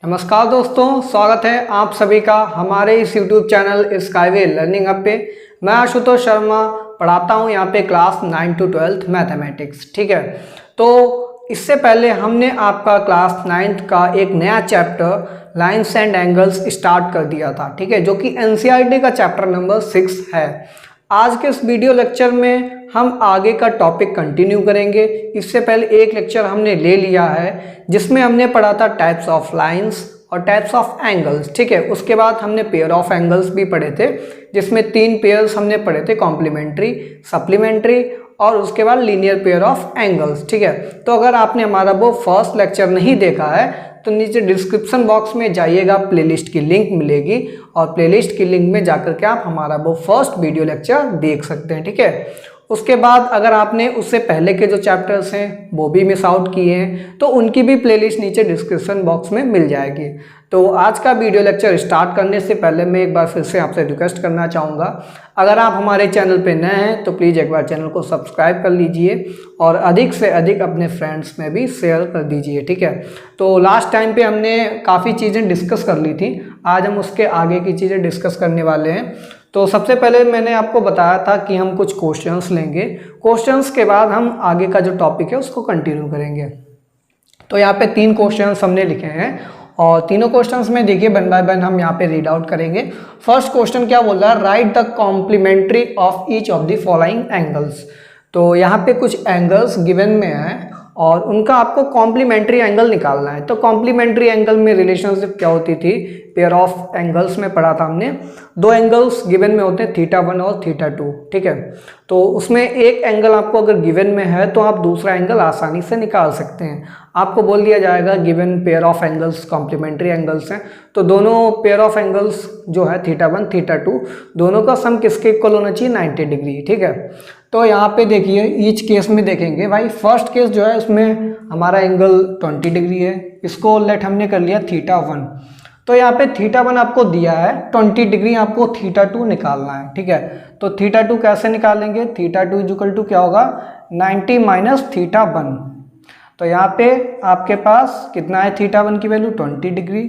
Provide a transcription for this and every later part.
नमस्कार दोस्तों, स्वागत है आप सभी का हमारे इस YouTube channel skyway learning hub पे। मैं आशुतोष शर्मा पढ़ाता हूँ यहाँ पे क्लास 9 to 12 मैथमेटिक्स। ठीक है, तो इससे पहले हमने आपका क्लास 9th का एक नया chapter lines and angles start कर दिया था। ठीक है, जो कि NCERT का चैप्टर नंबर 6 है। आज के इस वीडियो लेक्चर में हम आगे का टॉपिक कंटिन्यू करेंगे। इससे पहले एक लेक्चर हमने ले लिया है जिसमें हमने पढ़ा था टाइप्स ऑफ लाइंस और टाइप्स ऑफ एंगल्स। ठीक है, उसके बाद हमने पेयर ऑफ एंगल्स भी पढ़े थे जिसमें 3 पेयर्स हमने पढ़े थे, कॉम्प्लीमेंट्री, सप्लीमेंट्री और उसके बाद लीनियर पेयर ऑफ एंगल्स। ठीक है, तो अगर आपने हमारा वो फर्स्ट लेक्चर नहीं देखा है तो नीचे डिस्क्रिप्शन बॉक्स में जाइएगा, प्लेलिस्ट की लिंक मिलेगी और प्लेलिस्ट की लिंक में जाकर के आप हमारा वो फर्स्ट वीडियो लेक्चर देख सकते हैं। ठीक है, उसके बाद अगर आपने उससे पहले के जो चैप्टर्स हैं वो भी मिस आउट किए हैं तो उनकी भी प्लेलिस्ट नीचे डिस्क्रिप्शन बॉक्स में मिल जाएगी। तो आज का वीडियो लेक्चर स्टार्ट करने से पहले मैं एक बार फिर से आपसे रिक्वेस्ट करना चाहूँगा, अगर आप हमारे चैनल पे नए हैं तो प्लीज़ एक बार चैनल को सब्सक्राइब कर लीजिए और अधिक से अधिक अपने फ्रेंड्स में भी शेयर कर दीजिए। ठीक है, तो लास्ट टाइम पे हमने काफ़ी चीज़ें डिस्कस कर ली थी, आज हम उसके आगे की चीज़ें डिस्कस करने वाले हैं। तो सबसे पहले मैंने आपको बताया था कि हम कुछ क्वेश्चंस लेंगे, क्वेश्चंस के बाद हम आगे का जो टॉपिक है उसको कंटिन्यू करेंगे। तो यहाँ पे 3 क्वेश्चंस हमने लिखे हैं और तीनों क्वेश्चंस में देखिए वन बाय वन हम यहाँ पे रीड आउट करेंगे। फर्स्ट क्वेश्चन क्या बोल रहा है, write the complementary of each of the following angles. तो यहाँ पे कुछ एंगल्स गिवन में है और उनका आपको कॉम्प्लीमेंट्री एंगल निकालना है। तो कॉम्प्लीमेंट्री एंगल में रिलेशनशिप क्या होती थी, पेयर ऑफ एंगल्स में पढ़ा था हमने, 2 एंगल्स गिवन में होते हैं θ1 और θ2। ठीक है, तो उसमें एक एंगल आपको अगर गिवन में है तो आप दूसरा एंगल आसानी से निकाल सकते हैं। आपको बोल दिया जाएगा given pair of angles complementary angles हैं, तो दोनों पेयर ऑफ एंगल्स जो है θ1 θ2 दोनों का सम किसके इक्वल होना चाहिए, 90 डिग्री। ठीक है, तो यहाँ पे देखिए ईच केस में देखेंगे भाई, फर्स्ट केस जो है उसमें हमारा एंगल 20 डिग्री है, इसको लेट हमने कर लिया θ1। तो यहाँ पे θ1 आपको दिया है 20 डिग्री, आपको θ2 निकालना है। ठीक है, तो θ2 कैसे निकालेंगे, θ2 इक्वल टू क्या होगा, 90 माइनस θ1। तो यहाँ पे आपके पास कितना है, θ1 की वैल्यू 20 डिग्री।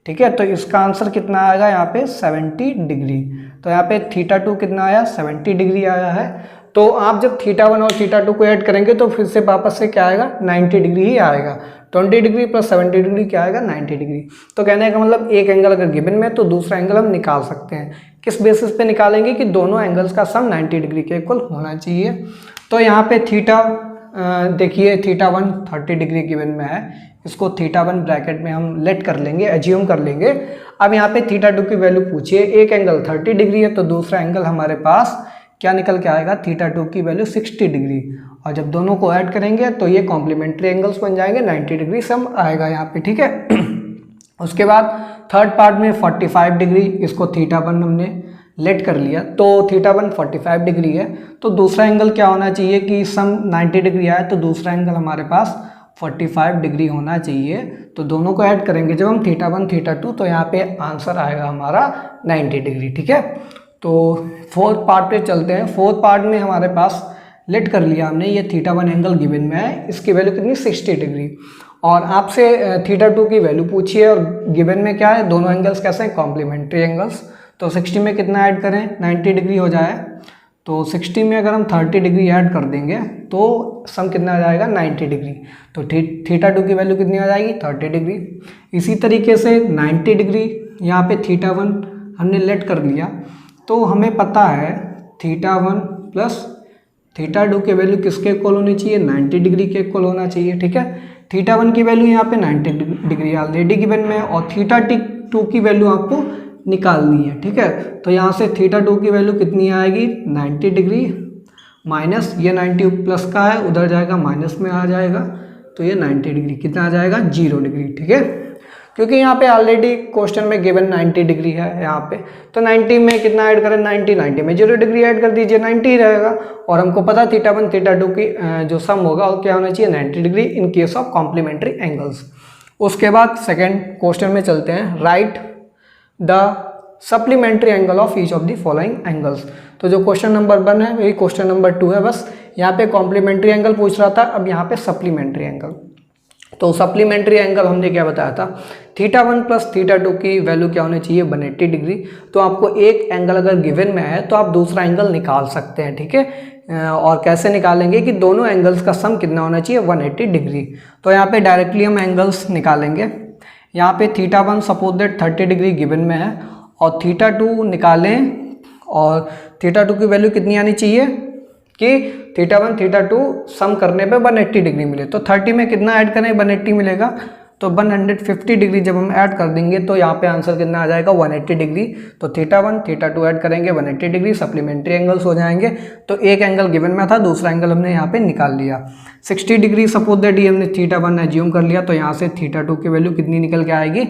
ठीक है, तो इसका आंसर कितना आएगा यहाँ पे 70 डिग्री। तो यहाँ पे θ2 कितना आया, 70 डिग्री आया है। तो आप जब θ1 और θ2 को ऐड करेंगे तो फिर से वापस से क्या आएगा, 90 डिग्री ही आएगा। 20 डिग्री प्लस 70 डिग्री क्या आएगा, 90 डिग्री। तो कहने का मतलब एक एंगल अगर गिवन में तो दूसरा एंगल हम निकाल सकते हैं। किस बेसिस पे निकालेंगे कि दोनों एंगल्स का सम 90 डिग्री के इक्वल होना चाहिए। तो यहाँ पे देखिए θ1 30 डिग्री गिवन में है, इसको θ1 ब्रैकेट में हम लेट कर लेंगे, एज्यूम कर लेंगे। अब यहाँ पे θ2 की वैल्यू पूछिए, एक एंगल 30 डिग्री है तो दूसरा एंगल हमारे पास क्या निकल के आएगा, θ2 की वैल्यू 60 डिग्री। और जब दोनों को ऐड करेंगे तो ये कॉम्प्लीमेंट्री एंगल्स बन जाएंगे, 90 डिग्री सम आएगा यहाँ पे। ठीक है, उसके बाद थर्ड पार्ट में 45 डिग्री, इसको θ1 हमने लेट कर लिया, तो θ1 45 डिग्री है तो दूसरा एंगल क्या होना चाहिए कि सम 90 डिग्री आए तो दूसरा एंगल हमारे पास 45 डिग्री होना चाहिए। तो दोनों को ऐड करेंगे जब हम θ1 θ2 तो यहाँ पे आंसर आएगा हमारा 90 डिग्री। ठीक है, तो फोर्थ पार्ट पे चलते हैं। फोर्थ पार्ट में हमारे पास लेट कर लिया हमने, ये θ1 एंगल गिवन में है, इसकी वैल्यू कितनी 60 डिग्री और आपसे θ2 की वैल्यू पूछिए और गिवन में क्या है, दोनों एंगल्स कैसे हैं, कॉम्प्लीमेंट्री एंगल्स। तो 60 में कितना ऐड करें, 90 डिग्री हो जाए, तो 60 में अगर हम 30 डिग्री ऐड कर देंगे तो सम कितना आ जाएगा, 90 डिग्री। तो θ2 की वैल्यू कितनी आ जाएगी, 30 डिग्री। इसी तरीके से 90 डिग्री यहाँ पे θ1 हमने लेट कर लिया, तो हमें पता है θ1 प्लस θ2 की वैल्यू किसके इक्वल होनी चाहिए, 90 डिग्री के इक्वल होना चाहिए। ठीक है, θ1 की वैल्यू यहाँ पे 90 डिग्री ऑलरेडी गिवन में है और θ2 की वैल्यू आपको निकालनी है। ठीक है, तो यहाँ से θ2 की वैल्यू कितनी आएगी, 90 डिग्री माइनस ये 90 प्लस का है, उधर जाएगा माइनस में आ जाएगा, तो ये 90 डिग्री कितना आ जाएगा, 0 डिग्री। ठीक है, क्योंकि यहाँ पे ऑलरेडी क्वेश्चन में गिवन 90 डिग्री है यहाँ पे, तो 90 में कितना ऐड करें, 90 में 0 डिग्री ऐड कर दीजिए, 90 ही रहेगा। और हमको पता θ1 θ2 की जो सम होगा वो क्या होना चाहिए, 90 degree in case of complementary angles. उसके बाद सेकेंड क्वेश्चन में चलते हैं, write the supplementary angle of each of the following angles. तो जो क्वेश्चन नंबर 1 है वही क्वेश्चन नंबर 2 है, बस यहाँ पे कॉम्प्लीमेंट्री एंगल पूछ रहा था, अब यहाँ पे सप्लीमेंट्री एंगल। तो सप्लीमेंट्री एंगल हमने क्या बताया था, θ1 प्लस θ2 की वैल्यू क्या होनी चाहिए, 180 डिग्री। तो आपको एक एंगल अगर गिवन में है तो आप दूसरा एंगल निकाल सकते हैं, ठीक है। और कैसे निकालेंगे कि दोनों एंगल्स का सम कितना होना चाहिए, 180 डिग्री। तो यहाँ पे डायरेक्टली हम एंगल्स निकालेंगे। यहाँ पे θ1 सपोज दैट 30 डिग्री गिवन में है और θ2 निकालें, और θ2 की वैल्यू कितनी आनी चाहिए कि θ1 θ2 सम करने पे 180 डिग्री मिले। तो 30 में कितना ऐड करें, 180 मिलेगा, तो 150 डिग्री जब हम ऐड कर देंगे तो यहाँ पे आंसर कितना आ जाएगा, 180 डिग्री। तो θ1 θ2 ऐड करेंगे 180 डिग्री, सप्लीमेंट्री एंगल्स हो जाएंगे। तो एक एंगल गिवन में था, दूसरा एंगल हमने यहाँ पे निकाल लिया। 60 डिग्री सपोज दैट ये हमने θ1 एज्यूम कर लिया, तो यहाँ से θ2 की वैल्यू कितनी निकल के आएगी।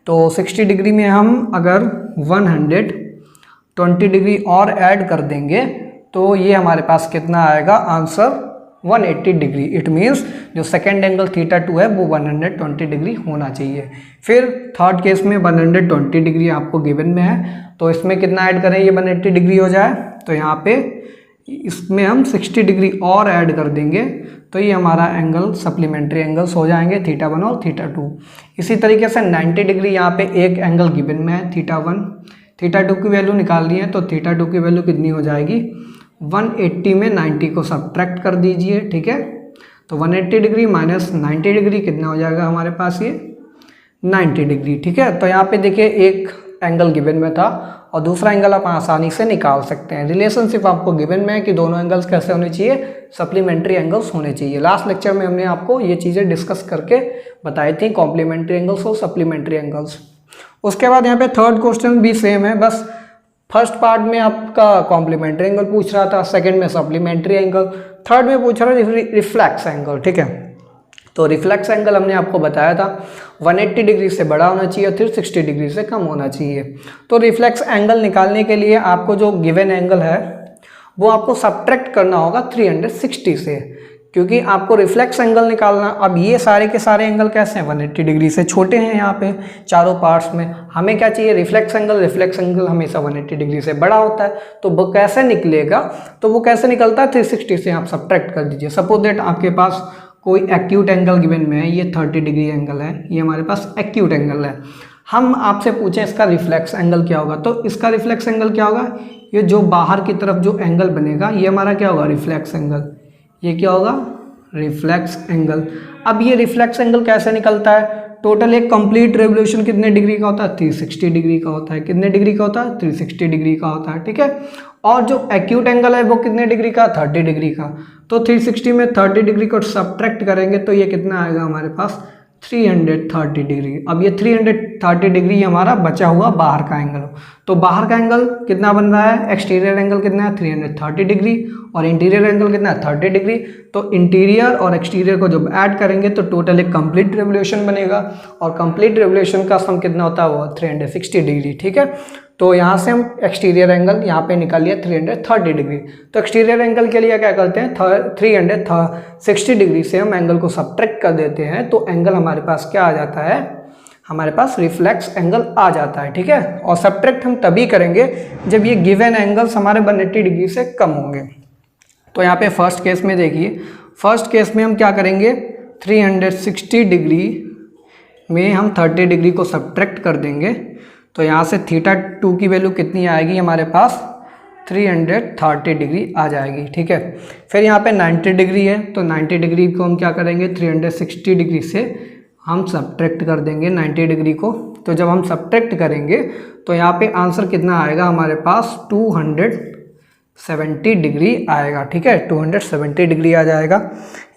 तो 60 डिग्री में हम अगर 120 डिग्री और ऐड कर देंगे तो ये हमारे पास कितना आएगा आंसर, 180 डिग्री। इट मीन्स जो सेकेंड एंगल θ2 है वो 120 डिग्री होना चाहिए। फिर थर्ड केस में 120 डिग्री आपको गिवन में है, तो इसमें कितना ऐड करें, ये 180 डिग्री हो जाए। तो यहाँ पे इसमें हम 60 डिग्री और ऐड कर देंगे तो ये हमारा एंगल सप्लीमेंट्री एंगल्स हो जाएंगे, θ1 और θ2। इसी तरीके से 90 डिग्री यहाँ पे एक एंगल गिवन में है, θ1 θ2 की वैल्यू निकालनी है। तो θ2 की वैल्यू कितनी हो जाएगी, 180 में 90 को सब्ट्रैक्ट कर दीजिए, ठीक है। तो 180 डिग्री माइनस 90 डिग्री कितना हो जाएगा हमारे पास, ये 90 डिग्री, ठीक है। तो यहाँ पे देखिए एक एंगल गिवन में था और दूसरा एंगल आप आसानी से निकाल सकते हैं। रिलेशनशिप आपको गिवन में है कि दोनों एंगल्स कैसे होने चाहिए, सप्लीमेंट्री एंगल्स होने चाहिए। लास्ट लेक्चर में हमने आपको ये चीज़ें डिस्कस करके बताई थी, कॉम्प्लीमेंट्री एंगल्स और सप्लीमेंट्री एंगल्स। उसके बाद यहाँ पे थर्ड क्वेश्चन भी सेम है, बस फर्स्ट पार्ट में आपका कॉम्प्लीमेंट्री एंगल पूछ रहा था, सेकंड में सप्लीमेंट्री एंगल, थर्ड में पूछ रहा है रिफ्लेक्स एंगल, ठीक है। तो रिफ्लेक्स एंगल हमने आपको बताया था 180 डिग्री से बड़ा होना चाहिए, 360 डिग्री से कम होना चाहिए। तो रिफ्लेक्स एंगल निकालने के लिए आपको जो गिवन एंगल है वो आपको सब्ट्रैक्ट करना होगा 360 से, क्योंकि आपको रिफ्लेक्स एंगल निकालना। अब ये सारे के सारे एंगल कैसे हैं, 180 डिग्री से छोटे हैं यहाँ पे चारों पार्ट्स में। हमें क्या चाहिए, रिफ्लेक्स एंगल। रिफ्लेक्स एंगल हमेशा 180 डिग्री से बड़ा होता है, तो वो कैसे निकलेगा, तो वो कैसे निकलता है, 360 से आप सब्ट्रैक्ट कर दीजिए। सपोज दैट आपके पास कोई एक्यूट एंगल गिवन में है, ये 30 डिग्री एंगल है, ये हमारे पास एक्यूट एंगल है। हम आपसे पूछें इसका रिफ्लेक्स एंगल क्या होगा, तो इसका रिफ्लेक्स एंगल क्या होगा, ये जो बाहर की तरफ जो एंगल बनेगा ये हमारा क्या होगा, रिफ्लेक्स एंगल। ये क्या होगा, रिफ्लेक्स एंगल। अब ये रिफ्लेक्स एंगल कैसे निकलता है, टोटल एक कंप्लीट रेवोल्यूशन कितने डिग्री का होता है, 360 डिग्री का होता है। कितने डिग्री का होता है, 360 डिग्री का होता है, ठीक है। और जो एक्यूट एंगल है वो कितने डिग्री का, 30 डिग्री का। तो 360 में 30 डिग्री को सब्ट्रैक्ट करेंगे तो ये कितना आएगा हमारे पास, 330 डिग्री। अब ये 330 डिग्री हमारा बचा हुआ बाहर का एंगल हो, तो बाहर का एंगल कितना बन रहा है, एक्सटीरियर एंगल कितना है, 330 डिग्री, और इंटीरियर एंगल कितना है, 30 डिग्री। तो इंटीरियर और एक्सटीरियर को जब ऐड करेंगे तो टोटल एक कंप्लीट रेवोल्यूशन बनेगा, और कंप्लीट रेवोल्यूशन का सम कितना होता है, वो 360 डिग्री, ठीक है। तो यहाँ से हम एक्सटीरियर एंगल यहाँ पे निकाल लिया 330 डिग्री। तो एक्सटीरियर एंगल के लिए क्या करते हैं, 360 डिग्री से हम एंगल को सब्ट्रैक्ट कर देते हैं, तो एंगल हमारे पास क्या आ जाता है, हमारे पास रिफ्लेक्स एंगल आ जाता है, ठीक है। और सब्ट्रैक्ट हम तभी करेंगे जब ये गिवन एंगल्स हमारे 180 डिग्री से कम होंगे। तो यहाँ पे फर्स्ट केस में देखिए, फर्स्ट केस में हम क्या करेंगे, 360 डिग्री में हम 30 डिग्री को सब्ट्रैक्ट कर देंगे, तो यहाँ से θ2 की वैल्यू कितनी आएगी हमारे पास, 330 डिग्री आ जाएगी, ठीक है। फिर यहाँ पे 90 डिग्री है, तो 90 डिग्री को हम क्या करेंगे, 360 डिग्री से हम सब्ट्रैक्ट कर देंगे 90 डिग्री को। तो जब हम सब्ट्रैक्ट करेंगे तो यहाँ पे आंसर कितना आएगा हमारे पास, 270 डिग्री आएगा, ठीक है। 270 डिग्री आ जाएगा,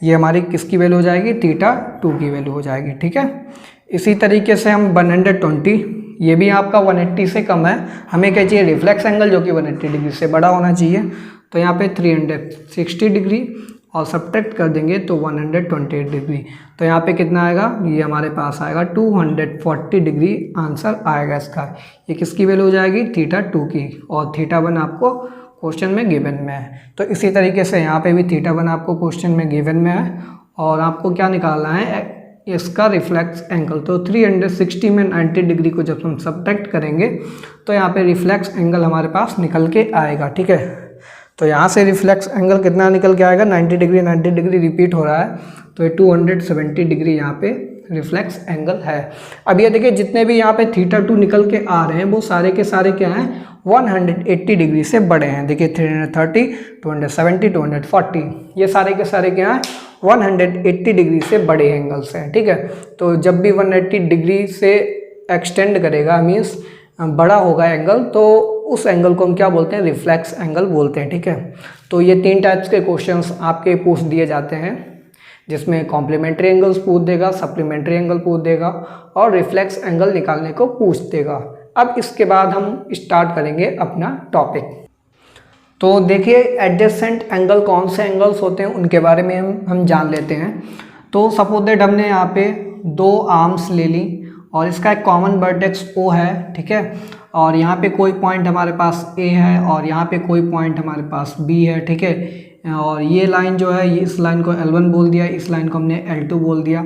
ये हमारी किसकी वैल्यू हो जाएगी, θ2 की वैल्यू हो जाएगी, ठीक है। इसी तरीके से हम 120, ये भी आपका 180 से कम है, हमें क्या चाहिए, रिफ्लेक्स एंगल जो कि 180 डिग्री से बड़ा होना चाहिए। तो यहाँ पे 360 डिग्री और सब्ट्रैक्ट कर देंगे तो 120 डिग्री। तो यहाँ पे कितना आएगा, ये हमारे पास आएगा 240 डिग्री आंसर आएगा इसका। ये किसकी वैल्यू हो जाएगी, θ2 की, और θ1 आपको क्वेश्चन में गिवन में है। तो इसी तरीके से यहाँ पे भी θ1 आपको क्वेश्चन में गिवन में है, और आपको क्या निकालना है, इसका रिफ्लेक्स एंगल। तो 360 में 90 डिग्री को जब हम सब्ट्रैक्ट करेंगे तो यहाँ पे रिफ्लेक्स एंगल हमारे पास निकल के आएगा, ठीक है। तो यहाँ से रिफ्लेक्स एंगल कितना निकल के आएगा, 90 डिग्री, 90 डिग्री रिपीट हो रहा है, तो ये 270 डिग्री यहाँ पे रिफ्लेक्स एंगल है। अब ये देखिए जितने भी यहाँ पे θ2 निकल के आ रहे हैं वो सारे के सारे क्या हैं 180 डिग्री से बड़े हैं। देखिए 330, 270, 240 ये सारे के सारे क्या हैं 180 डिग्री से बड़े एंगल्स हैं। ठीक है, तो जब भी 180 डिग्री से एक्सटेंड करेगा मीन्स बड़ा होगा एंगल, तो उस एंगल को हम क्या बोलते हैं रिफ्लेक्स एंगल बोलते हैं। ठीक है, तो ये 3 टाइप्स के क्वेश्चंस आपके पूछ दिए जाते हैं, जिसमें कॉम्प्लीमेंट्री एंगल्स पूछ देगा, सप्लीमेंट्री एंगल पूछ देगा और रिफ्लेक्स एंगल निकालने को पूछ देगा। अब इसके बाद हम स्टार्ट करेंगे अपना टॉपिक। तो देखिए एडजेसेंट एंगल कौन से एंगल्स होते हैं उनके बारे में हम जान लेते हैं। तो सपोज दैट हमने यहाँ पे 2 आर्म्स ले ली और इसका एक कॉमन वर्टेक्स O है। ठीक है, और यहाँ पे कोई पॉइंट हमारे पास A है और यहाँ पे कोई पॉइंट हमारे पास B है। ठीक है, और ये लाइन जो है ये इस लाइन को L1 बोल दिया, इस लाइन को हमने L2 बोल दिया।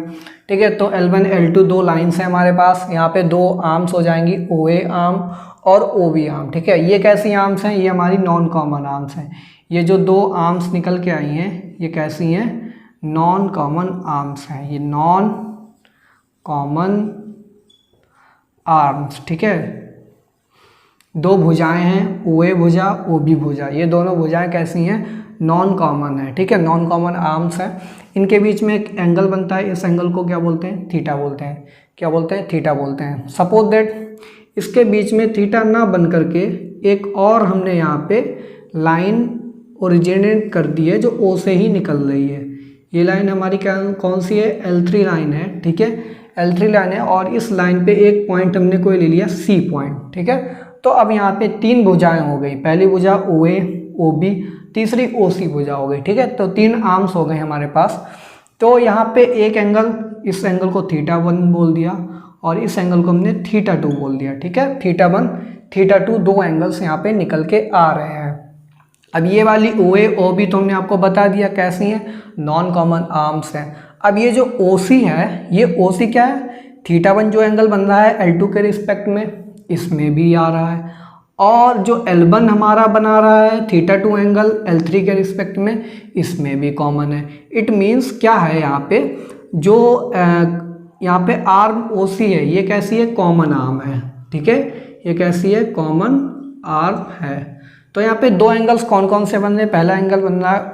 ठीक है, तो L1 L2 2 लाइन्स हैं हमारे पास। यहाँ पे 2 आर्म्स हो जाएंगी, OA आर्म और OB आर्म। ठीक है, ये कैसी आर्म्स हैं, ये हमारी नॉन कॉमन आर्म्स हैं। ये जो 2 आर्म्स निकल के आई हैं ये कैसी हैं नॉन कॉमन आर्म्स हैं, ये नॉन कॉमन आर्म्स। ठीक है, 2 भुजाएं हैं, OA भुजा OB भुजा, ये दोनों भुजाएं कैसी हैं नॉन कॉमन है। ठीक है, नॉन कॉमन आर्म्स हैं, इनके बीच में एक एंगल बनता है, इस एंगल को क्या बोलते हैं थीटा बोलते हैं। क्या बोलते हैं थीटा बोलते हैं। सपोज दैट इसके बीच में थीटा ना बन करके एक और हमने यहाँ पे लाइन ओरिजिनेट कर दी है जो O से ही निकल रही है। ये लाइन हमारी क्या कौन सी है L3 लाइन है। ठीक है, L3 लाइन है और इस लाइन पे एक पॉइंट हमने कोई ले लिया C पॉइंट। ठीक है, तो अब यहाँ पे 3 भुजाएं हो गई, पहली भुजा OA OB, तीसरी OC भुजा हो गई। ठीक है, तो 3 आर्म्स हो गए हमारे पास। तो यहाँ पे एक एंगल, इस एंगल को θ1 बोल दिया और इस एंगल को हमने θ2 बोल दिया। ठीक है, θ1 θ2 2 एंगल्स यहाँ पे निकल के आ रहे हैं। अब ये वाली OA OB तो हमने आपको बता दिया कैसी हैं नॉन कॉमन आर्म्स हैं। अब ये जो OC है, ये OC क्या है θ1 जो एंगल बन रहा है L2 के रिस्पेक्ट में इसमें भी आ रहा है, और जो L1 हमारा बना रहा है θ2 एंगल L3 के रिस्पेक्ट में इसमें भी कॉमन है। इट मीन्स क्या है यहाँ पे जो यहाँ पे आर्म OC है ये कैसी है कॉमन आर्म है। ठीक है, ये कैसी है कॉमन आर्म है। तो यहाँ पे 2 एंगल्स कौन कौन से बन रहे हैं, पहला एंगल बन रहा है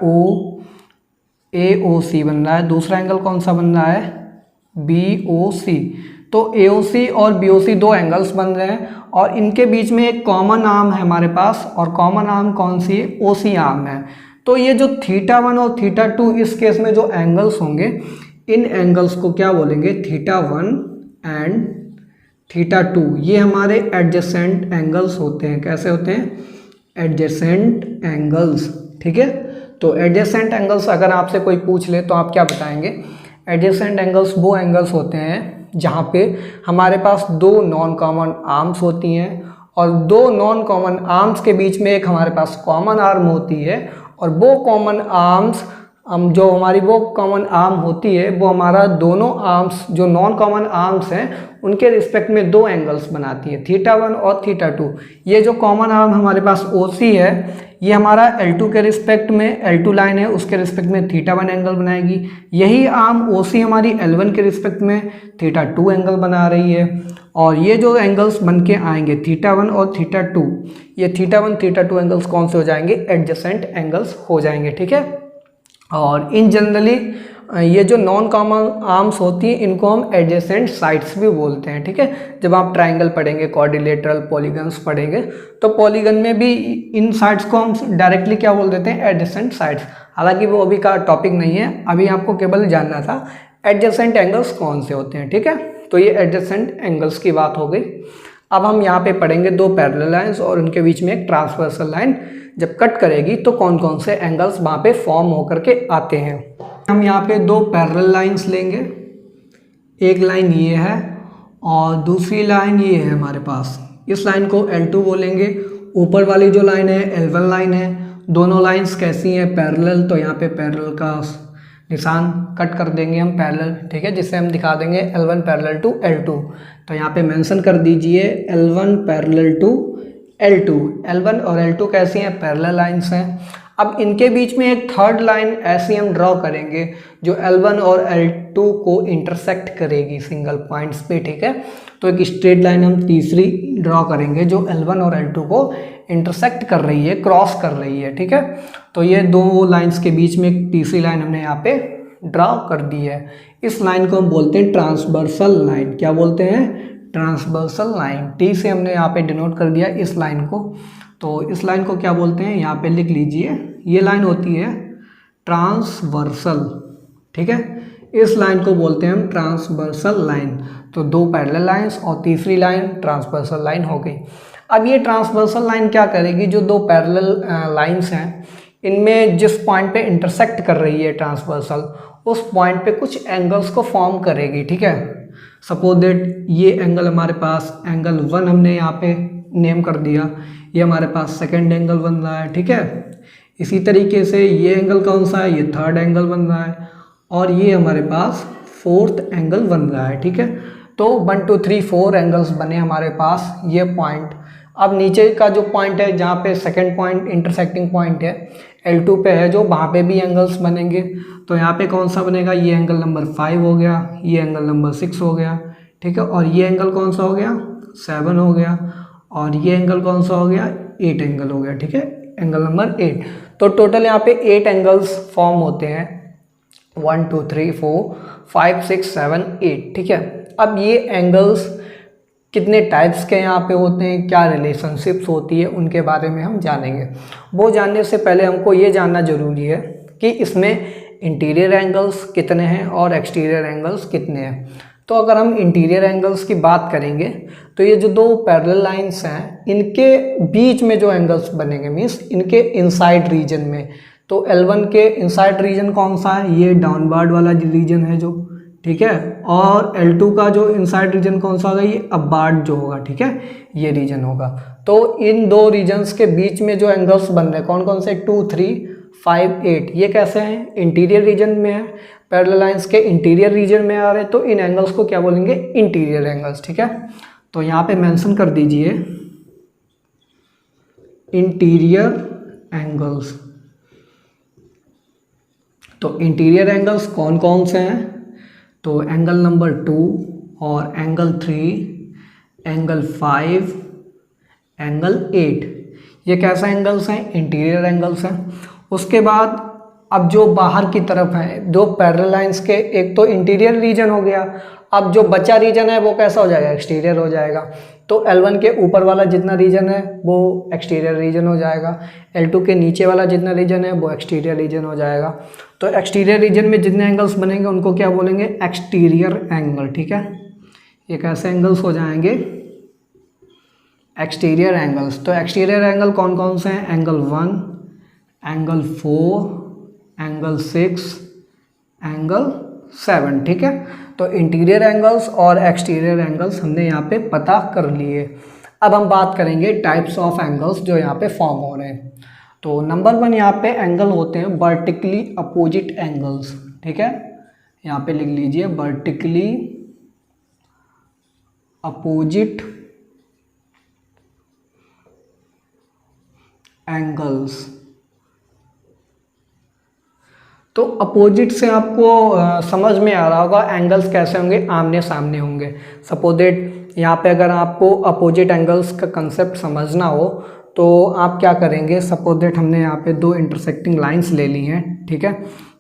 AOC बन रहा है, दूसरा एंगल कौन सा बन रहा है BOC। तो AOC और BOC 2 एंगल्स बन रहे हैं और इनके बीच में एक कॉमन आर्म है हमारे पास, और कॉमन आर्म कौन सी है OC आर्म है। तो ये जो θ1 और θ2 इस केस में जो एंगल्स होंगे इन एंगल्स को क्या बोलेंगे θ1 एंड θ2, ये हमारे एडजेसेंट एंगल्स होते हैं। कैसे होते हैं एडजेसेंट एंगल्स। ठीक है, तो एडजेसेंट एंगल्स अगर आपसे कोई पूछ ले तो आप क्या बताएंगे, एडजेसेंट एंगल्स वो एंगल्स होते हैं जहाँ पे हमारे पास 2 नॉन कॉमन आर्म्स होती हैं और 2 नॉन कॉमन आर्म्स के बीच में एक हमारे पास कॉमन आर्म होती है, और वो कॉमन आर्म्स जो हमारी वो कॉमन आर्म होती है वो हमारा दोनों आर्म्स जो नॉन कॉमन आर्म्स हैं उनके रिस्पेक्ट में 2 एंगल्स बनाती है θ1 और θ2। ये जो कॉमन आर्म हमारे पास OC है ये हमारा L2 के रिस्पेक्ट में L2 लाइन है उसके रिस्पेक्ट में θ1 एंगल बनाएगी। यही आर्म OC हमारी L1 के रिस्पेक्ट में θ2 एंगल बना रही है, और ये जो एंगल्स बन के आएंगे θ1 और θ2, ये θ1 θ2 एंगल्स कौन से हो जाएंगे एडजेसेंट एंगल्स हो जाएंगे। ठीक है, और इन जनरली ये जो नॉन कॉमन आर्म्स होती हैं इनको हम एडजेसेंट साइड्स भी बोलते हैं। ठीक है, जब आप ट्राइंगल पढ़ेंगे, क्वाड्रिलेटरल, पॉलीगन्स पढ़ेंगे तो पॉलीगन में भी इन साइड्स को हम डायरेक्टली क्या बोल देते हैं एडजेसेंट साइड्स। हालांकि वो अभी का टॉपिक नहीं है, अभी आपको केवल जानना था एडजेसेंट एंगल्स कौन से होते हैं। ठीक है, तो ये एडजेसेंट एंगल्स की बात हो गई। अब हम यहाँ पे पढ़ेंगे 2 पैरेलल लाइंस और उनके बीच में एक ट्रांसवर्सल लाइन जब कट करेगी तो कौन कौन से एंगल्स वहाँ पे फॉर्म होकर के आते हैं। हम यहाँ पे 2 पैरेलल लाइंस लेंगे, एक लाइन ये है और दूसरी लाइन ये है हमारे पास। इस लाइन को L2 बोलेंगे, ऊपर वाली जो लाइन है L1 लाइन है। दोनों लाइंस कैसी हैं पैरेलल, तो यहाँ पे पैरेलल का निशान कट कर देंगे हम पैरेलल। ठीक है, जिससे हम दिखा देंगे L1 पैरेलल टू L2। तो यहाँ पे मेंशन कर दीजिए L1 parallel to L2। L1 और L2 कैसी हैं पैरेलल लाइंस हैं। अब इनके बीच में एक थर्ड लाइन ऐसी हम ड्रॉ करेंगे जो L1 और L2 को इंटरसेक्ट करेगी सिंगल पॉइंट्स पे, ठीक है। तो एक स्ट्रेट लाइन हम तीसरी ड्रॉ करेंगे जो L1 और L2 को इंटरसेक्ट कर रही है, क्रॉस कर रही है, ठीक है। तो ये दो लाइंस के बीच में एक तीसरी लाइन हमने यहाँ पे ड्रॉ कर दी है। इस लाइन को हम बोलते हैं ट्रांसवर्सल लाइन। क्या बोलते हैं? Transversal line. टी से हमने यहाँ पे डिनोट कर दिया इस लाइन को। तो इस लाइन को क्या बोलते हैं? यहाँ पे लिख लीजिए, ये लाइन होती है ट्रांसवर्सल, ठीक है। इस लाइन को बोलते हैं हम ट्रांसवर्सल लाइन। तो दो पैरेलल लाइंस और तीसरी लाइन ट्रांसवर्सल लाइन हो गई। अब ये ट्रांसवर्सल लाइन क्या करेगी? जो दो पैरेलल लाइंस हैं इनमें जिस पॉइंट पे इंटरसेक्ट कर रही है ट्रांसवर्सल, उस पॉइंट पे कुछ एंगल्स को फॉर्म करेगी, ठीक है। सपोज दैट ये एंगल हमारे पास एंगल 1 हमने यहाँ पे नेम कर दिया, ये हमारे पास सेकंड एंगल बन रहा है, ठीक है। इसी तरीके से ये एंगल कौन सा है? ये थर्ड एंगल बन रहा है और ये हमारे पास फोर्थ एंगल बन रहा है, ठीक है। तो 1 2 3 4 एंगल्स बने हमारे पास ये पॉइंट। अब नीचे का जो पॉइंट है जहाँ पे सेकंड पॉइंट इंटरसेक्टिंग पॉइंट है L2 पे है, जो वहाँ पे भी एंगल्स बनेंगे। तो यहाँ पे कौन सा बनेगा? ये एंगल नंबर 5 हो गया, ये एंगल नंबर 6 हो गया, ठीक है। और ये एंगल कौन सा हो गया? 7 हो गया। और ये एंगल कौन सा हो गया? 8 एंगल हो गया, ठीक है, एंगल नंबर 8। तो टोटल यहाँ पे 8 एंगल्स फॉर्म होते हैं, 1 2 3 4 5 6 7 8, ठीक है। अब ये एंगल्स कितने टाइप्स के यहाँ पे होते हैं, क्या रिलेशनशिप्स होती है, उनके बारे में हम जानेंगे। वो जानने से पहले हमको ये जानना ज़रूरी है कि इसमें इंटीरियर एंगल्स कितने हैं और एक्सटीरियर एंगल्स कितने हैं। तो अगर हम इंटीरियर एंगल्स की बात करेंगे तो ये जो दो पैरेलल लाइंस हैं इनके बीच में जो एंगल्स बनेंगे, मीन्स इनके इनसाइड रीजन में। तो L1 के इनसाइड रीजन कौन सा है? ये डाउनवर्ड वाला रीजन है जो, ठीक है। और L2 का जो इनसाइड रीजन कौन सा होगा? ये अपवार्ड जो होगा, ठीक है, ये रीजन होगा। तो इन दो रीजन्स के बीच में जो एंगल्स बन रहे हैं कौन कौन से? 2 3 5 8, ये कैसे हैं? इंटीरियर रीजन में है, पैरेलल लाइंस के इंटीरियर रीजन में आ रहे हैं, तो इन एंगल्स को क्या बोलेंगे? इंटीरियर एंगल्स, ठीक है। तो यहाँ पे मेंशन कर दीजिए इंटीरियर एंगल्स। तो इंटीरियर एंगल्स कौन कौन से हैं? तो एंगल नंबर 2 और एंगल 3, एंगल 5, एंगल 8, ये कैसे एंगल्स हैं? इंटीरियर एंगल्स हैं। उसके बाद अब जो बाहर की तरफ है दो पैरेलल लाइंस के, एक तो इंटीरियर रीजन हो गया, अब जो बचा रीजन है वो कैसा हो जाएगा? एक्सटीरियर हो जाएगा। तो L1 के ऊपर वाला जितना रीजन है वो एक्सटीरियर रीजन हो जाएगा, L2 के नीचे वाला जितना रीजन है वो एक्सटीरियर रीजन हो जाएगा। तो एक्सटीरियर रीजन में जितने एंगल्स बनेंगे उनको क्या बोलेंगे? एक्सटीरियर एंगल, ठीक है। ये कैसे एंगल्स हो जाएंगे? Exterior angles. तो एक्सटीरियर एंगल कौन कौन से हैं? एंगल 1, एंगल 4, एंगल 6, एंगल 7, ठीक है। तो इंटीरियर एंगल्स और एक्सटीरियर एंगल्स हमने यहाँ पे पता कर लिए। अब हम बात करेंगे टाइप्स ऑफ एंगल्स जो यहाँ पे फॉर्म हो रहे हैं। तो नंबर 1 यहाँ पे एंगल होते हैं वर्टिकली अपोजिट एंगल्स, ठीक है। यहाँ पे लिख लीजिए वर्टिकली अपोजिट एंगल्स। तो अपोजिट से आपको समझ में आ रहा होगा एंगल्स कैसे होंगे? आमने सामने होंगे। सपोज दैट यहाँ पे अगर आपको अपोजिट एंगल्स का कंसेप्ट समझना हो तो आप क्या करेंगे? सपोज दैट हमने यहाँ पे दो इंटरसेक्टिंग लाइंस ले ली हैं, ठीक है।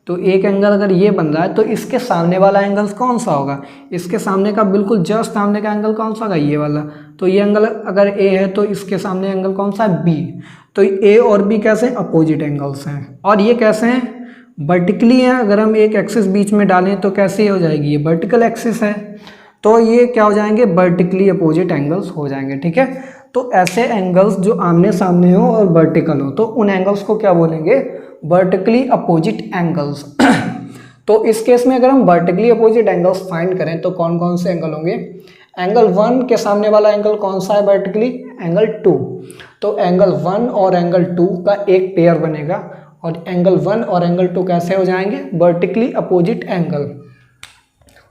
तो एक एंगल अगर ये बन रहा है तो इसके सामने वाला एंगल कौन सा होगा? इसके सामने का बिल्कुल जस्ट सामने का एंगल कौन सा होगा? ये वाला। तो ये एंगल अगर ए है तो इसके सामने एंगल कौन सा है? बी। तो ए और बी कैसे? अपोजिट एंगल्स हैं। और ये कैसे हैं? वर्टिकली है। अगर हम एक एक्सिस बीच में डालें तो कैसे हो जाएगी? ये वर्टिकल एक्सिस है, तो ये क्या हो जाएंगे? वर्टिकली अपोजिट एंगल्स हो जाएंगे, ठीक है। तो ऐसे एंगल्स जो आमने सामने हो और वर्टिकल हो तो उन एंगल्स को क्या बोलेंगे? Vertically opposite angles. तो इस केस में अगर हम वर्टिकली अपोजिट एंगल्स फाइंड करें तो कौन कौन से एंगल होंगे? एंगल 1 के सामने वाला एंगल कौन सा है वर्टिकली? एंगल 2। तो एंगल 1 और एंगल 2 का एक पेयर बनेगा और एंगल 1 और एंगल 2 कैसे हो जाएंगे? Vertically opposite angle.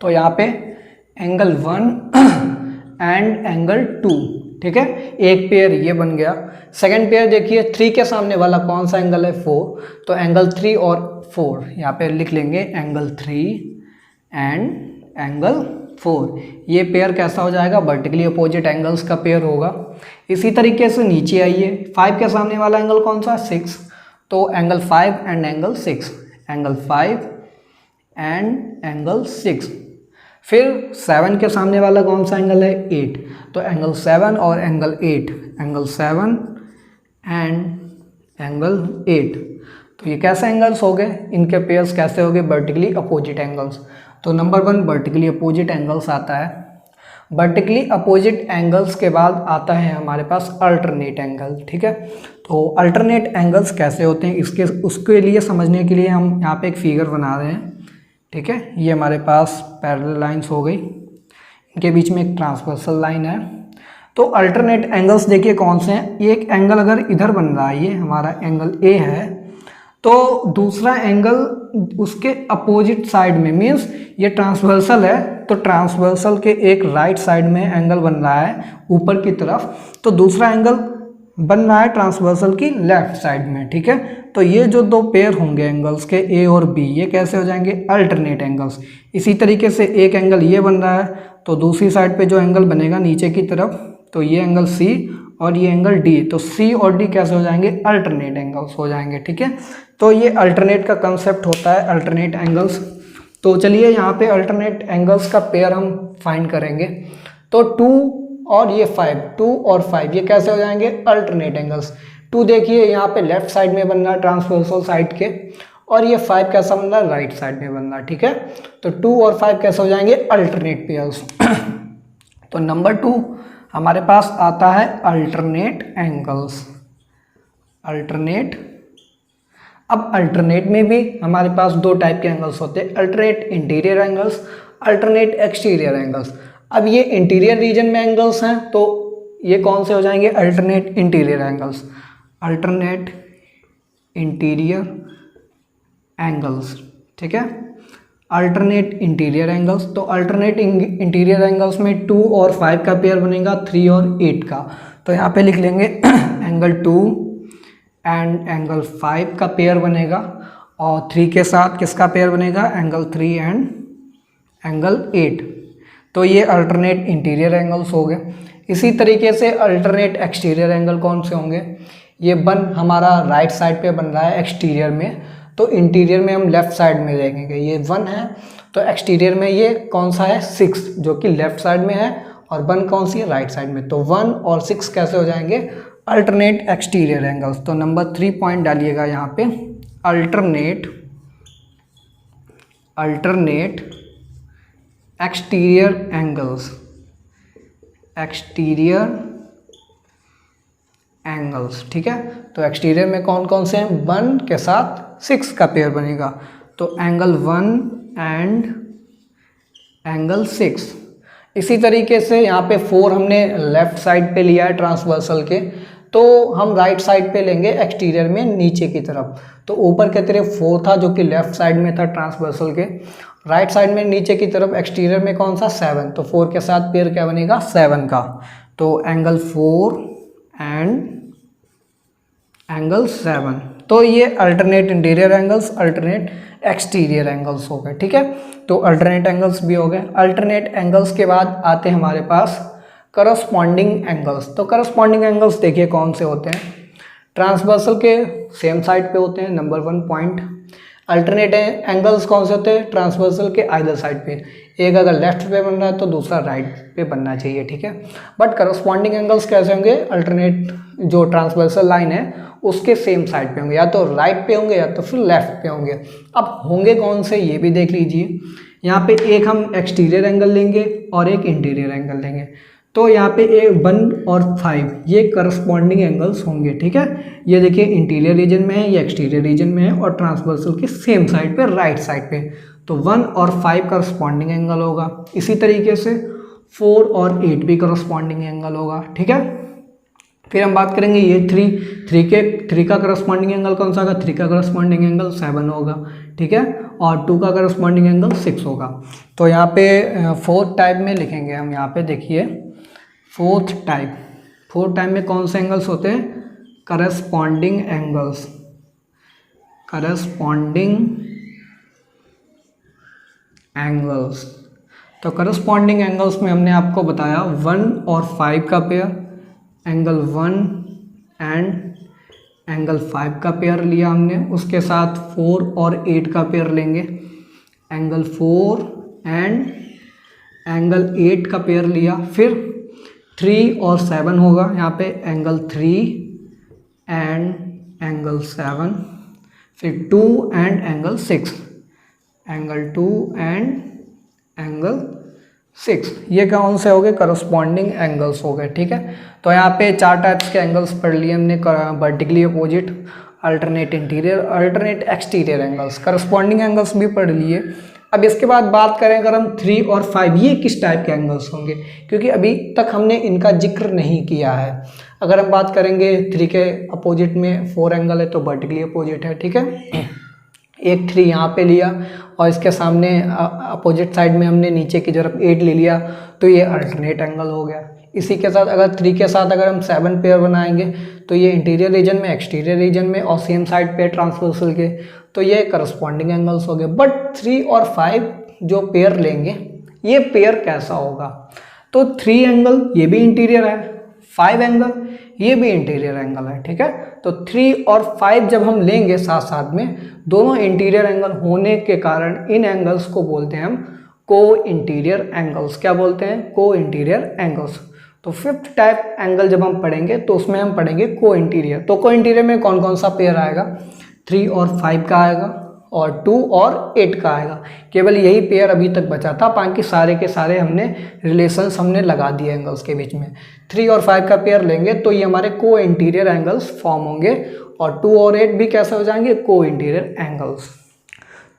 तो यहाँ पे एंगल 1 एंड एंगल 2 ठीक है, एक पेयर ये बन गया। सेकंड पेयर देखिए 3 के सामने वाला कौन सा एंगल है 4, तो एंगल 3 और 4 यहाँ पे लिख लेंगे एंगल 3 एंड एंगल 4। ये पेयर कैसा हो जाएगा, वर्टिकली अपोजिट एंगल्स का पेयर होगा। इसी तरीके से नीचे आइए, 5 के सामने वाला एंगल कौन सा है 6, तो angle 5 and angle 6, angle 5 and angle 6। फिर 7 के सामने वाला कौन सा एंगल है 8, तो एंगल 7 और एंगल 8, एंगल 7 एंड एंगल 8। तो ये कैसे एंगल्स हो गए, इनके पेयर्स कैसे हो गए, वर्टिकली अपोजिट एंगल्स। तो नंबर 1 वर्टिकली अपोजिट एंगल्स आता है। वर्टिकली अपोजिट एंगल्स के बाद आता है हमारे पास अल्टरनेट एंगल, ठीक है। तो अल्टरनेट एंगल्स कैसे होते हैं, उसके लिए समझने के लिए हम यहाँ पे एक फिगर बना रहे हैं, ठीक है। ये हमारे पास पैरेलल लाइंस हो गई, इनके बीच में एक ट्रांसवर्सल लाइन है। तो अल्टरनेट एंगल्स देखिए कौन से हैं। एक एंगल अगर इधर बन रहा है, ये हमारा एंगल ए है, तो दूसरा एंगल उसके अपोजिट साइड में, मीन्स ये ट्रांसवर्सल है, तो ट्रांसवर्सल के एक राइट साइड में एंगल बन रहा है ऊपर की तरफ, तो दूसरा एंगल बन रहा है ट्रांसवर्सल की लेफ्ट साइड में, ठीक है। तो ये जो दो पेयर होंगे एंगल्स के ए और बी, ये कैसे हो जाएंगे अल्टरनेट एंगल्स। इसी तरीके से एक एंगल ये बन रहा है, तो दूसरी साइड पे जो एंगल बनेगा नीचे की तरफ, तो ये एंगल सी और ये एंगल डी, तो सी और डी कैसे हो जाएंगे अल्टरनेट एंगल्स हो जाएंगे, ठीक है। तो ये अल्टरनेट का कंसेप्ट होता है अल्टरनेट एंगल्स। तो चलिए यहाँ पे अल्टरनेट एंगल्स का पेयर हम फाइंड करेंगे। तो 2 और ये 5, 2 और 5 ये कैसे हो जाएंगे अल्टरनेट एंगल्स। 2 देखिए यहाँ पे लेफ्ट साइड में बन रहा है ट्रांसवर्सल साइड के, और ये 5 कैसा बन रहा है राइट साइड में बन रहा है, ठीक है। तो 2 और 5 कैसे हो जाएंगे अल्टरनेट पेयर्स। तो नंबर 2 हमारे पास आता है अल्टरनेट एंगल्स। अल्टरनेट, अब अल्टरनेट में भी हमारे पास 2 टाइप के एंगल्स होते हैं, alternate interior angles, alternate exterior angles. अब ये इंटीरियर रीजन में एंगल्स हैं, तो ये कौन से हो जाएंगे alternate interior angles. Alternate interior angles, ठीक है। अल्टरनेट इंटीरियर एंगल्स, तो अल्टरनेट इंटीरियर एंगल्स में 2 और 5 का पेयर बनेगा, 3 और 8 का। तो यहाँ पे लिख लेंगे एंगल 2 एंड एंगल 5 का पेयर बनेगा, और 3 के साथ किसका पेयर बनेगा एंगल 3 एंड एंगल 8। तो ये अल्टरनेट इंटीरियर एंगल्स हो गए। इसी तरीके से अल्टरनेट एक्सटीरियर एंगल कौन से होंगे, ये 1 हमारा राइट साइड पे बन रहा है एक्सटीरियर में, तो इंटीरियर में हम लेफ्ट साइड में देखेंगे, ये 1 है, तो एक्सटीरियर में ये कौन सा है 6 जो कि लेफ्ट साइड में है, और 1 कौन सी है राइट साइड में। तो 1 और 6 कैसे हो जाएंगे अल्टरनेट एक्सटीरियर एंगल्स। तो नंबर 3 पॉइंट डालिएगा यहाँ पे, alternate exterior angles, exterior angles, ठीक है। तो एक्सटीरियर में कौन कौन से हैं, 1 के साथ 6 का पेयर बनेगा, तो एंगल 1 एंड एंगल 6। इसी तरीके से यहाँ पे 4 हमने लेफ्ट साइड पे लिया है ट्रांसवर्सल के, तो हम राइट साइड पे लेंगे एक्सटीरियर में नीचे की तरफ। तो ऊपर के तरफ 4 था जो कि लेफ्ट साइड में था ट्रांसवर्सल के, राइट साइड में नीचे की तरफ एक्सटीरियर में कौन सा 7, तो 4 के साथ पेयर क्या बनेगा 7 का, तो एंगल 4 एंड एंगल 7। तो ये alternate interior angles, alternate exterior angles हो गए, ठीक है। तो अल्टरनेट एंगल्स भी हो गए। अल्टरनेट एंगल्स के बाद आते हैं हमारे पास करस्पॉन्डिंग एंगल्स। तो करस्पॉन्डिंग एंगल्स देखिए कौन से होते हैं, ट्रांसवर्सल के सेम साइड पे होते हैं, नंबर 1 पॉइंट। अल्टरनेट एंगल्स कौन से होते हैं, ट्रांसवर्सल के आइदर साइड पे, एक अगर लेफ्ट पे बन रहा है तो दूसरा राइट पे बनना चाहिए, ठीक है। बट करस्पॉन्डिंग एंगल्स कैसे होंगे, अल्टरनेट जो ट्रांसवर्सल लाइन है उसके सेम साइड पे होंगे, या तो राइट पे होंगे या तो फिर लेफ्ट पे होंगे। अब होंगे कौन से ये भी देख लीजिए, यहाँ पे एक हम एक्सटीरियर एंगल लेंगे और एक इंटीरियर एंगल लेंगे, तो यहाँ पे 1 और 5 ये करस्पॉन्डिंग एंगल्स होंगे, ठीक है। ये देखिए इंटीरियर रीजन में है, ये एक्सटीरियर रीजन में है, और ट्रांसवर्सल के सेम साइड पे राइट साइड पे, तो 1 और 5 करस्पॉन्डिंग एंगल होगा। इसी तरीके से 4 और 8 भी करस्पॉन्डिंग एंगल होगा, ठीक है। फिर हम बात करेंगे ये 3 का करस्पॉन्डिंग एंगल कौन सा होगा, 3 का करस्पॉन्डिंग एंगल 7 होगा, ठीक है, और 2 का करस्पॉन्डिंग एंगल 6 होगा। तो यहाँ पे 4th टाइप में लिखेंगे हम, यहाँ पे देखिए 4th टाइप, 4 टाइप में कौन से एंगल्स होते हैं? Corresponding angles. Corresponding angles. तो करस्पॉन्डिंग एंगल्स में हमने आपको बताया 1 और 5 का पेयर, एंगल 1 एंड एंगल 5 का पेयर लिया हमने, उसके साथ 4 और 8 का पेयर लेंगे, एंगल 4 एंड एंगल 8 का पेयर लिया, फिर 3 और 7 होगा यहाँ पे, एंगल 3 एंड एंगल 7, फिर 2 and angle 6, angle 2 and angle 6। ये कौन से हो गए? करस्पॉन्डिंग एंगल्स हो गए। ठीक है, तो यहाँ पे 4 टाइप्स के एंगल्स पढ़ लिए हमने, vertically opposite, alternate interior, alternate exterior angles, corresponding angles भी पढ़ लिए। अब इसके बाद बात करें अगर हम 3 और 5, ये किस टाइप के एंगल्स होंगे, क्योंकि अभी तक हमने इनका जिक्र नहीं किया है। अगर हम बात करेंगे 3 के अपोजिट में 4 एंगल है तो वर्टिकली अपोजिट है। ठीक है, एक 3 यहाँ पे लिया और इसके सामने अपोजिट साइड में हमने नीचे की तरफ 8 ले लिया, तो ये अल्टरनेट एंगल हो गया। इसी के साथ अगर 3 के साथ अगर हम 7 पेयर बनाएंगे तो ये इंटीरियर रीजन में, एक्सटीरियर रीजन में और सेम साइड पे ट्रांसवर्सल के, तो ये करस्पॉन्डिंग एंगल्स हो गए। बट 3 और 5 जो पेयर लेंगे, ये पेयर कैसा होगा? तो 3 एंगल ये भी इंटीरियर है, 5 एंगल ये भी इंटीरियर एंगल है। ठीक है, तो 3 और 5 जब हम लेंगे साथ साथ में, दोनों इंटीरियर एंगल होने के कारण इन एंगल्स को बोलते हैं हम को इंटीरियर एंगल्स। क्या बोलते हैं? को इंटीरियर एंगल्स। तो 5th टाइप एंगल जब हम पढ़ेंगे तो उसमें हम पढ़ेंगे को इंटीरियर। तो को इंटीरियर में कौन कौन सा पेयर आएगा? 3 और 5 का आएगा और 2 और 8 का आएगा। केवल यही पेयर अभी तक बचा था, बाकी सारे के सारे हमने रिलेशंस हमने लगा दिए एंगल्स के बीच में। 3 और 5 का पेयर लेंगे तो ये हमारे को इंटीरियर एंगल्स फॉर्म होंगे, और 2 और 8 भी कैसे हो जाएंगे? को इंटीरियर एंगल्स।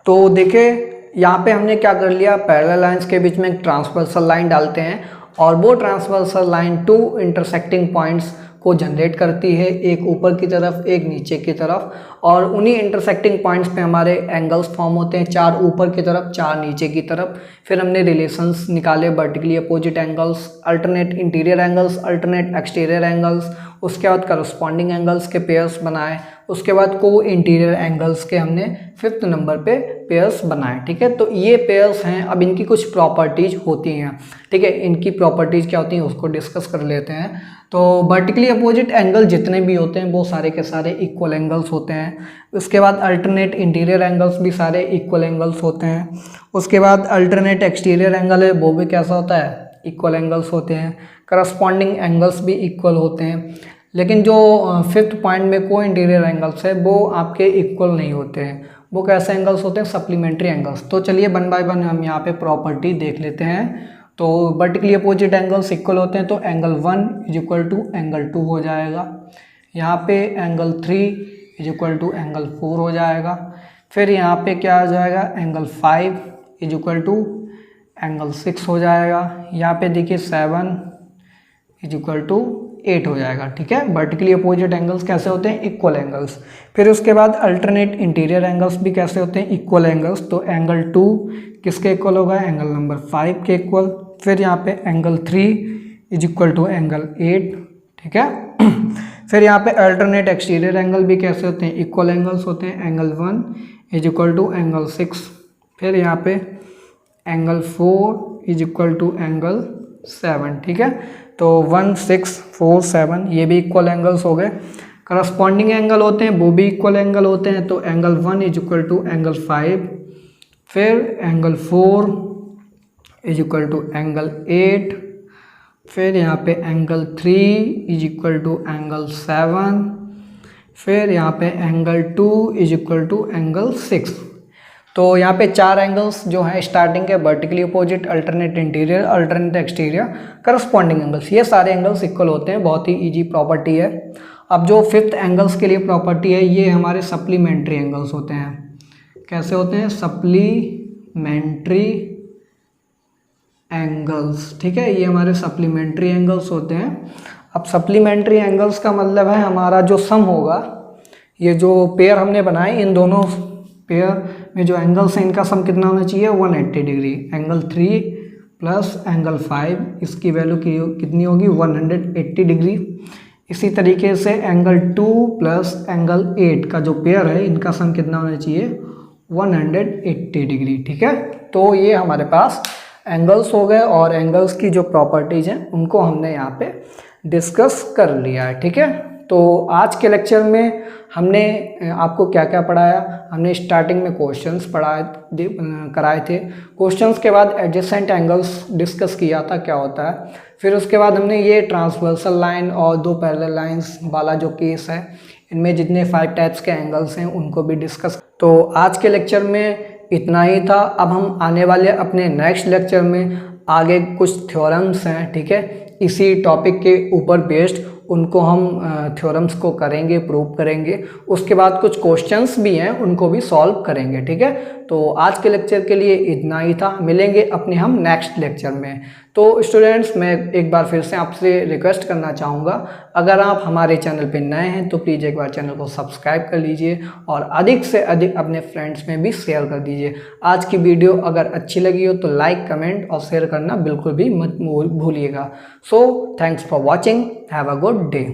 तो देखिए यहाँ पे हमने क्या कर लिया, पैरेलल लाइंस के बीच में एक ट्रांसवर्सल लाइन डालते हैं और वो ट्रांसवर्सल लाइन 2 इंटरसेक्टिंग पॉइंट्स को जनरेट करती है, एक ऊपर की तरफ एक नीचे की तरफ, और उन्हीं इंटरसेक्टिंग पॉइंट्स पे हमारे एंगल्स फॉर्म होते हैं, 4 ऊपर की तरफ 4 नीचे की तरफ। फिर हमने रिलेशंस निकाले, vertically opposite angles, alternate interior angles, alternate exterior angles, उसके बाद करस्पॉन्डिंग एंगल्स के पेयर्स बनाए, उसके बाद को इंटीरियर एंगल्स के हमने 5th नंबर पे पेयर्स बनाए। ठीक है, तो ये पेयर्स हैं। अब इनकी कुछ प्रॉपर्टीज होती हैं। ठीक है, इनकी प्रॉपर्टीज क्या होती हैं उसको डिस्कस कर लेते हैं। तो वर्टिकली अपोजिट एंगल जितने भी होते हैं वो सारे के सारे इक्वल एंगल्स होते हैं। उसके बाद अल्टरनेट इंटीरियर एंगल्स भी सारे इक्वल एंगल्स होते हैं। उसके बाद अल्टरनेट एक्सटीरियर एंगल है वो भी कैसा होता है? इक्वल एंगल्स होते हैं। करस्पॉन्डिंग एंगल्स भी इक्वल होते हैं। लेकिन जो 5th पॉइंट में को इंटीरियर एंगल्स है वो आपके इक्वल नहीं होते हैं। वो कैसे एंगल्स होते हैं? Supplementary angles. तो चलिए 1 बाय 1 हम यहाँ पे प्रॉपर्टी देख लेते हैं। तो वर्टिकली अपोजिट एंगल्स इक्वल होते हैं, तो angle 1 is equal to angle 2 हो जाएगा। यहाँ पे angle 3 is equal to angle 4 हो जाएगा। फिर यहाँ पे क्या आ जाएगा? Angle 5 is equal to angle 6 हो जाएगा। यहाँ पे देखिए 7 इज इक्वल टू 8 हो जाएगा। ठीक है, वर्टिकली अपोजिट एंगल्स कैसे होते हैं? Equal angles. फिर उसके बाद अल्टरनेट इंटीरियर एंगल्स भी कैसे होते हैं? Equal angles. तो एंगल 2 किसके इक्वल होगा? एंगल नंबर 5 के इक्वल। फिर यहाँ पे angle 3 is equal to angle 8। ठीक है, फिर यहाँ पे अल्टरनेट एक्सटीरियर एंगल भी कैसे होते हैं? इक्वल एंगल्स होते हैं। Angle 1 is equal to angle 6। फिर यहाँ पे angle 4 is equal to angle 7। ठीक है, तो 1 6 4 7 ये भी इक्वल एंगल्स हो गए। करस्पॉन्डिंग एंगल होते हैं वो भी इक्वल एंगल होते हैं। तो angle 1 is equal to angle 5। फिर angle 4 is equal to angle 8। फिर यहाँ पे angle 3 is equal to angle 7। फिर यहाँ पे angle 2 is equal to angle 6। तो यहाँ पे 4 एंगल्स जो हैं स्टार्टिंग के, vertically opposite, alternate interior, alternate exterior, corresponding angles, ये सारे एंगल्स इक्वल होते हैं। बहुत ही इजी प्रॉपर्टी है। अब जो 5th एंगल्स के लिए प्रॉपर्टी है, ये हमारे सप्लीमेंट्री एंगल्स होते हैं। कैसे होते हैं? Supplementary angles. ठीक है, ये हमारे सप्लीमेंट्री एंगल्स होते हैं। अब सप्लीमेंट्री एंगल्स का मतलब है हमारा जो सम होगा, ये जो पेयर हमने बनाए, इन दोनों पेयर में जो एंगल्स हैं इनका सम कितना होना चाहिए? 180 डिग्री। एंगल 3 प्लस एंगल 5, इसकी वैल्यू कितनी होगी 180 डिग्री। इसी तरीके से एंगल 2 प्लस एंगल 8 का जो पेयर है इनका सम कितना होना चाहिए 180 डिग्री। ठीक है, तो ये हमारे पास एंगल्स हो गए और एंगल्स की जो प्रॉपर्टीज़ हैं उनको हमने यहाँ पे डिस्कस कर लिया है। ठीक है, तो आज के लेक्चर में हमने आपको क्या क्या पढ़ाया, हमने स्टार्टिंग में क्वेश्चंस कराए थे, क्वेश्चंस के बाद एडजेसेंट एंगल्स डिस्कस किया था क्या होता है, फिर उसके बाद हमने ये ट्रांसवर्सल लाइन और दो पैरेलल लाइंस वाला जो केस है इनमें जितने 5 टाइप्स के एंगल्स हैं उनको भी डिस्कस। तो आज के लेक्चर में इतना ही था। अब हम आने वाले अपने नेक्स्ट लेक्चर में आगे कुछ थ्योरम्स हैं, ठीक है, इसी टॉपिक के ऊपर बेस्ड उनको हम थ्योरम्स को करेंगे, प्रूव करेंगे। उसके बाद कुछ क्वेश्चंस भी हैं उनको भी सॉल्व करेंगे। ठीक है, तो आज के लेक्चर के लिए इतना ही था, मिलेंगे अपने हम नेक्स्ट लेक्चर में। तो स्टूडेंट्स, मैं एक बार फिर से आपसे रिक्वेस्ट करना चाहूँगा, अगर आप हमारे चैनल पे नए हैं तो प्लीज़ एक बार चैनल को सब्सक्राइब कर लीजिए और अधिक से अधिक अपने फ्रेंड्स में भी शेयर कर दीजिए। आज की वीडियो अगर अच्छी लगी हो तो लाइक, कमेंट और शेयर करना बिल्कुल भी मत भूलिएगा। So thanks for watching, have a good day.